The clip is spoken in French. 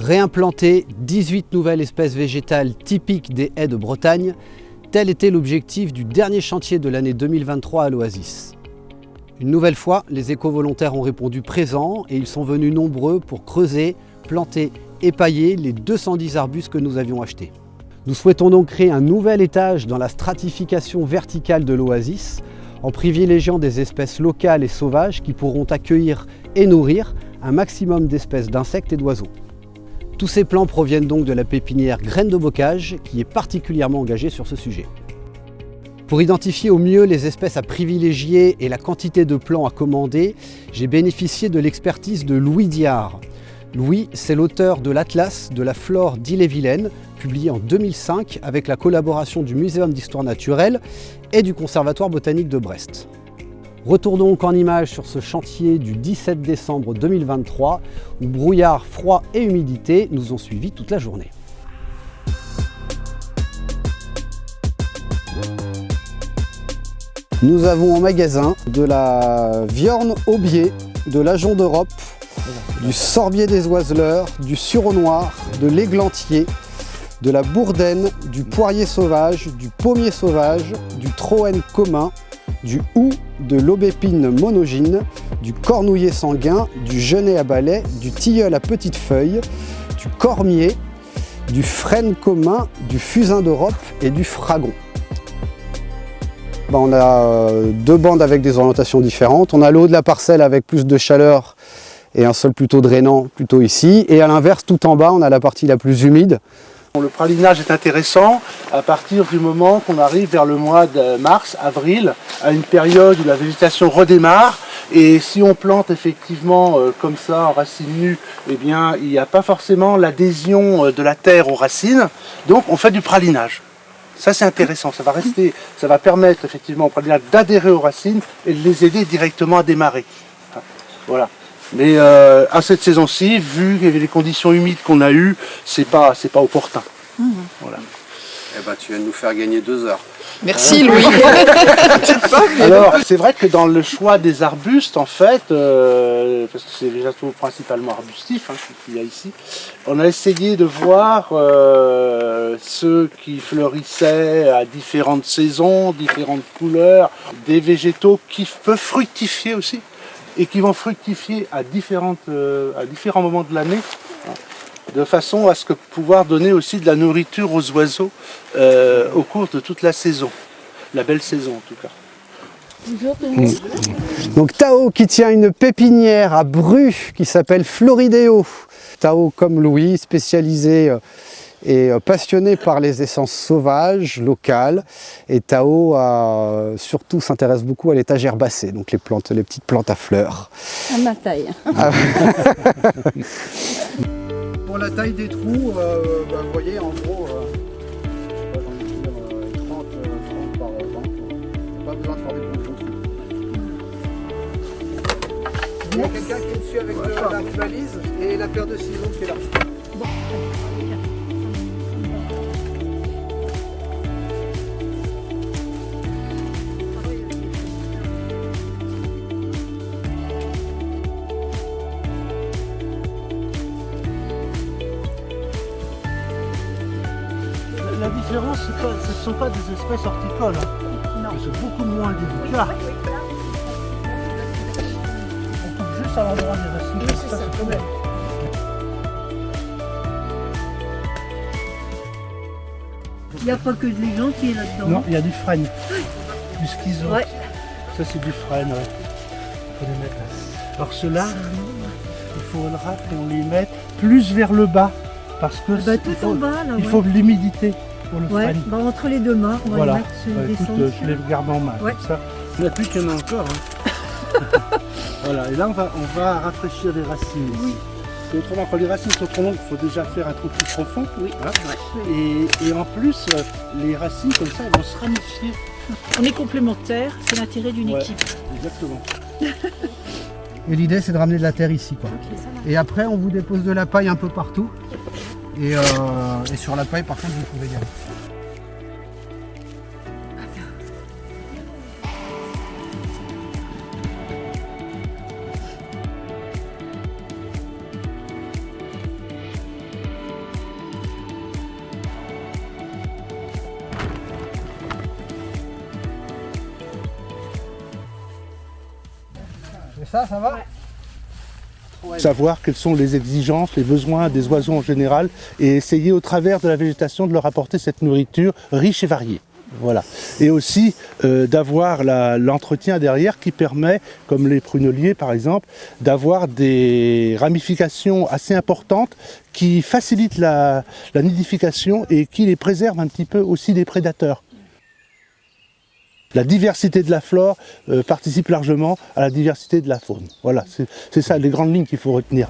Réimplanter 18 nouvelles espèces végétales typiques des haies de Bretagne, tel était l'objectif du dernier chantier de l'année 2023 à l'Oasis. Une nouvelle fois, les éco-volontaires ont répondu présents et ils sont venus nombreux pour creuser, planter et pailler les 210 arbustes que nous avions achetés. Nous souhaitons donc créer un nouvel étage dans la stratification verticale de l'Oasis en privilégiant des espèces locales et sauvages qui pourront accueillir et nourrir un maximum d'espèces d'insectes et d'oiseaux. Tous ces plants proviennent donc de la pépinière Graines de Bocage qui est particulièrement engagée sur ce sujet. Pour identifier au mieux les espèces à privilégier et la quantité de plants à commander, j'ai bénéficié de l'expertise de Louis Diard. Louis, c'est l'auteur de l'Atlas de la flore d'Ille-et-Vilaine, publié en 2005 avec la collaboration du Muséum d'Histoire Naturelle et du Conservatoire Botanique de Brest. Retour donc en images sur ce chantier du 17 décembre 2023 où brouillard, froid et humidité nous ont suivis toute la journée. Nous avons en magasin de la viorne aubier, de l'ajonc d'Europe, du sorbier des oiseleurs, du sureau noir, de l'églantier, de la bourdaine, du poirier sauvage, du pommier sauvage, du troène commun, du houx, de l'aubépine monogyne, du cornouiller sanguin, du genêt à balai, du tilleul à petites feuilles, du cormier, du frêne commun, du fusain d'Europe et du fragon. On a deux bandes avec des orientations différentes. On a le haut de la parcelle avec plus de chaleur et un sol plutôt drainant, plutôt ici. Et à l'inverse, tout en bas, on a la partie la plus humide. Le pralinage est intéressant à partir du moment qu'on arrive vers le mois de mars, avril, à une période où la végétation redémarre. Et si on plante effectivement comme ça en racines nues, eh bien, il n'y a pas forcément l'adhésion de la terre aux racines. Donc on fait du pralinage. Ça c'est intéressant, ça va permettre effectivement au pralinage d'adhérer aux racines et de les aider directement à démarrer. Voilà. Mais à cette saison-ci, vu les conditions humides qu'on a eues, c'est pas opportun. Voilà. Eh ben, tu viens de nous faire gagner 2 heures. Merci Louis. Alors, c'est vrai que dans le choix des arbustes, en fait, parce que c'est déjà tout principalement arbustif qu'il y a ici, on a essayé de voir ceux qui fleurissaient à différentes saisons, différentes couleurs, des végétaux qui peuvent fructifier aussi et qui vont fructifier à différents moments de l'année, de façon à ce que pouvoir donner aussi de la nourriture aux oiseaux au cours de toute la saison, la belle saison en tout cas. Donc Tao qui tient une pépinière à Bru qui s'appelle Florideo. Tao comme Louis, spécialisé et passionné par les essences sauvages, locales. Et Tao surtout s'intéresse beaucoup à l'étage herbacé, donc les petites plantes à fleurs. À ma taille. Pour la taille des trous, vous voyez en gros, j'en ai dire 30 par 20. Pas besoin de faire des gros trous. Il y a quelqu'un qui est dessus avec la valise et la paire de ciseaux qui est là. La différence, ce ne sont pas des espèces horticoles. C'est beaucoup moins délicat. On coupe juste à l'endroit des racines. Oui, ça se connaît. Il n'y a pas que de l'églantier là-dedans. Non, il y a du frêne, du schizo. Ouais. Ça c'est du frêne. Ouais. Il faut les mettre là. Alors ceux-là, il faudra qu'on les mette plus vers le bas. Parce que tout en bas là. Il faut de l'humidité pour le frêne. Entre les deux mains, on va Voilà. les mettre sur les Écoute, je les garde en main. Ouais. Comme ça. Il n'y a plus qu'il y en a encore. Voilà, et là on va rafraîchir les racines. Oui. Autrement, quand les racines sont trop longues, il faut déjà faire un trou plus profond. Oui. Hein. Et en plus, les racines comme ça vont se ramifier. On est complémentaires, c'est l'intérêt d'une équipe. Exactement. Et l'idée c'est de ramener de la terre ici, quoi. Et après on vous dépose de la paille un peu partout. Et sur la paille par contre vous pouvez y aller. Ça va? Savoir quelles sont les exigences, les besoins des oiseaux en général et essayer au travers de la végétation de leur apporter cette nourriture riche et variée. Voilà. Et aussi d'avoir l'entretien derrière qui permet, comme les pruneliers par exemple, d'avoir des ramifications assez importantes qui facilitent la nidification et qui les préservent un petit peu aussi des prédateurs. La diversité de la flore participe largement à la diversité de la faune. Voilà, c'est ça les grandes lignes qu'il faut retenir.